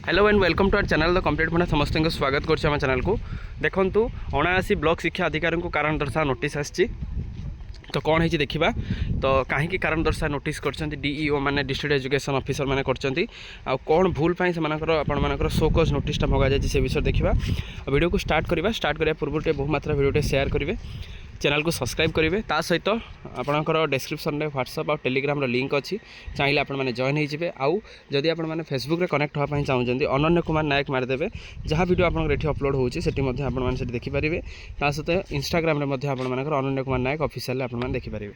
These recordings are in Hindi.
Hello and welcome to our channel the complete भणा समस्त को स्वागत करछे हम चैनल को। देखंतु 79 ब्लॉक शिक्षा अधिकारी को कारण दर्शा नोटिस आछि। तो कौन है देखा तो कहीं कारण दर्शा नोटिस कर डीईओ माने डिस्ट्रिक्ट एजुकेशन ऑफिसर माने करछंती आ कौन भूल पाई से मानकर शोकज नोटिसटा मगा जाए से विषय देखा। वीडियो को स्टार्ट करा पूर्व बहु मात्रा वीडियो शेयर करेंगे, चैनल को सब्सक्राइब करेंगे। ता सहित आपणकर डिस्क्रिप्शन में व्हाट्सएप और टेलीग्राम लिंक अच्छी, चाहिए आप जॉइन होइजिबे। आउ जदि आपने फेसबुक रे कनेक्ट होगा चाहते अनन्य कुमार नायक मारिदेवे, जहाँ वीडियो आपंकर अपलोड होती से देखिपारे। ता सहित इंस्टाग्राम में आपंकर अनन्य कुमार नायक ऑफिशियल आपने देखिपारे।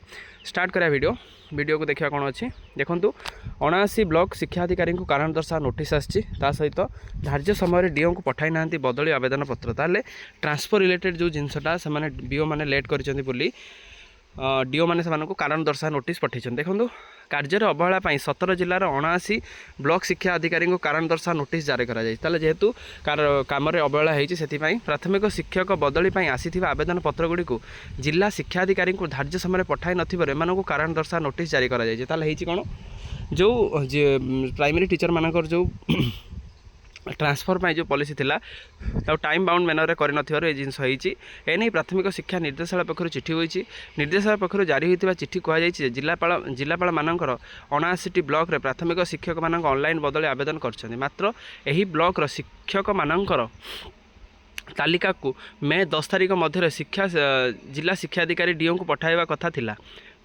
स्टार्ट करा वीडियो को देखा कौन अच्छी देखूँ। 79 ब्लॉक शिक्षा अधिकारी को कारण दर्शा नोटिस आसी, सहित धार्य समय डीओ को पठाई ना बदली आवेदन पत्र, ताले ट्रांसफर रिलेटेड जो जिनसटा से डीओ मैंने लेट कर डीओ मैंने से कारण दर्शा नोटिस पठे। देखो कार्य अवहेला 17 जिलार 79 ब्लॉक शिक्षा अधिकारी को कारण दर्शा नोटिस जारी कर जेहेतु कम अवहेला होती प्राथमिक शिक्षक बदली आसी आवेदन पत्र गुड़ी जिला शिक्षा अधिकारी को धार्य समय पठाई नम कारण दर्शा नोटिस जारी कर कौन जो प्राइमरी टीचर मानकर जो ट्रांसफर पर जो पॉलिसी थिला टाइम बाउंड मैनर कर जिनस होनी प्राथमिक शिक्षा निर्देशालय पक्षर चिठी होती। निर्देशालय पक्षर जारी होता चिठी कहुई जिलापाल मानकर 79 ब्लॉक रे प्राथमिक शिक्षक मान ऑनलाइन बदले आवेदन कर मात्र यही ब्लॉक शिक्षक मानकर तालिका को मे 10 तारिख मध्य शिक्षा जिला शिक्षा अधिकारी डीओ को पठाइबा कथा थिला,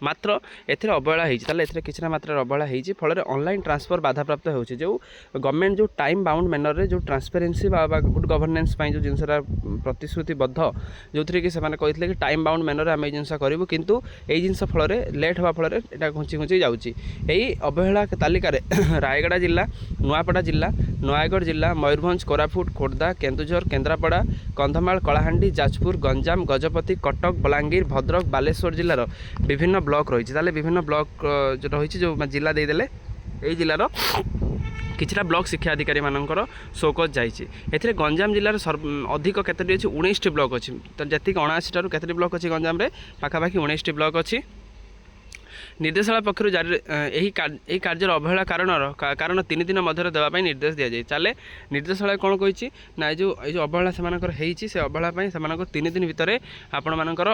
मात्र एथिरे अवहेला होती किसी ना मात्रा अवहेला होती। फल ऑनलाइन ट्रांसफर बाधाप्राप्त होची। जो गवर्नमेंट जो टाइम बाउंड मैनर रे जो ट्रांसपेरेन्सी गुड गवर्नेंस जो जिनसा प्रतिश्रुतिबद्ध जो थी कि कहते कि टाइम बाउंड मैनर आम जिनस करूँ, किंतु यही जिनस फल लेट होगा फल यहाँ घुंची घुंची जाऊँगी। यही अवहेला तालिका रायगड़ा जिला, नुआपड़ा जिला, नयागढ़ जिला, मयूरभंज, कोरापुट, खोर्धा, केन्दुझर, केन्द्रापड़ा, कंधमाल, कलाहांडी, जाजपुर, गंजाम, गजपति, कटक, बलांगीर, भद्रक, बालेश्वर जिलार विभिन्न ब्लॉक रही विभिन्न ब्लॉक जो रही जो जिला देदेले यही जिलार किछटा ब्लॉक शिक्षा अधिकारी मानकर शोकज जाइए। गंजाम जिलार अधिक केतटी अच्छी 19 ब्लॉक अच्छी। तो जी 79 ठार केतटी ब्लॉक अच्छी गंजाम रे पाखापाखि 19 ब्लॉक अच्छी। निर्देशालय पक्षर जारी यही कार्य अवहेला कारण 3 दिन मध्य देवाई निर्देश दि जाए। चले निर्देशालय कौन कही ना जो अवहेला से अवहेला से 3 दिन भितर आपण मानकर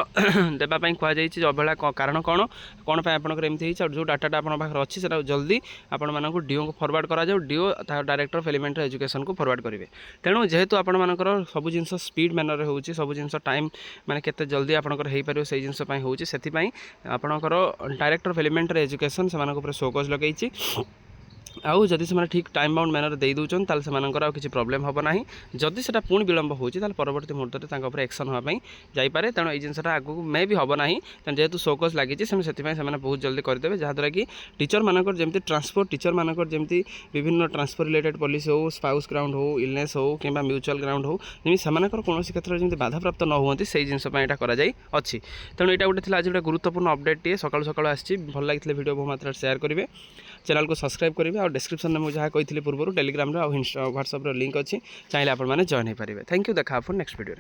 देवाई कहुई अवहेला कारण कौन कौन आपंकर एमती और जो डाटा आप अच्छी से जल्दी आपण मानक डीओ को फरवर्ड करा जाओ। DO director of elementary education को फरवर्ड करेंगे। तेणु जेहेतु आपण मानकर सब जिन स्पीड मैनर हो सब जिन टाइम माने केते जल्दी आपंकर हो पार से जिनस होती आपणकर डायरेक्टर ऑफ एलिमेंटरी एजुकेशन से शोकज लगे। आउ जदि से ठीक time bound manner they Doon ताल से किसी प्रॉब्लम हम ना। जदि से पुणी विलंब होता परवर्ती मुहूर्त में एक्शन होगापी जापे। तेणु ये जिनसा आगू मे भी हम ना जेहेतु शोकज लगी से बहुत जल्दी करदे, जहाँद्वारा कि टीचर मानकर जमी ट्रांसफर टीचर मानकर जमी विभिन्न ट्रांसफर रिलेटेड पॉलिसी हो, स्पाउस ग्राउंड हो, इलनेस हो कि म्यूचुअल ग्राउंड हो, जमी से कौन क्षेत्र में बाधाप्राप्त न होती से जिनपाई अच्छी। तेणु यहाँ गोटे आज गोटे गुरुत्वपूर्ण अपडेट टे सकाल सकाल आसी भल लगी वीडियो बहुत मात्रा शेयर करेंगे, चैनल को सब्सक्राइब करेंगे। और डिस्क्रिप्शन में मुझे कही पूर्व टेलीग्राम और व्हाट्सएप लिंक अच्छी, चाहिए आप जॉइन हो पारे। थैंक यू, देखा नेक्स्ट वीडियो।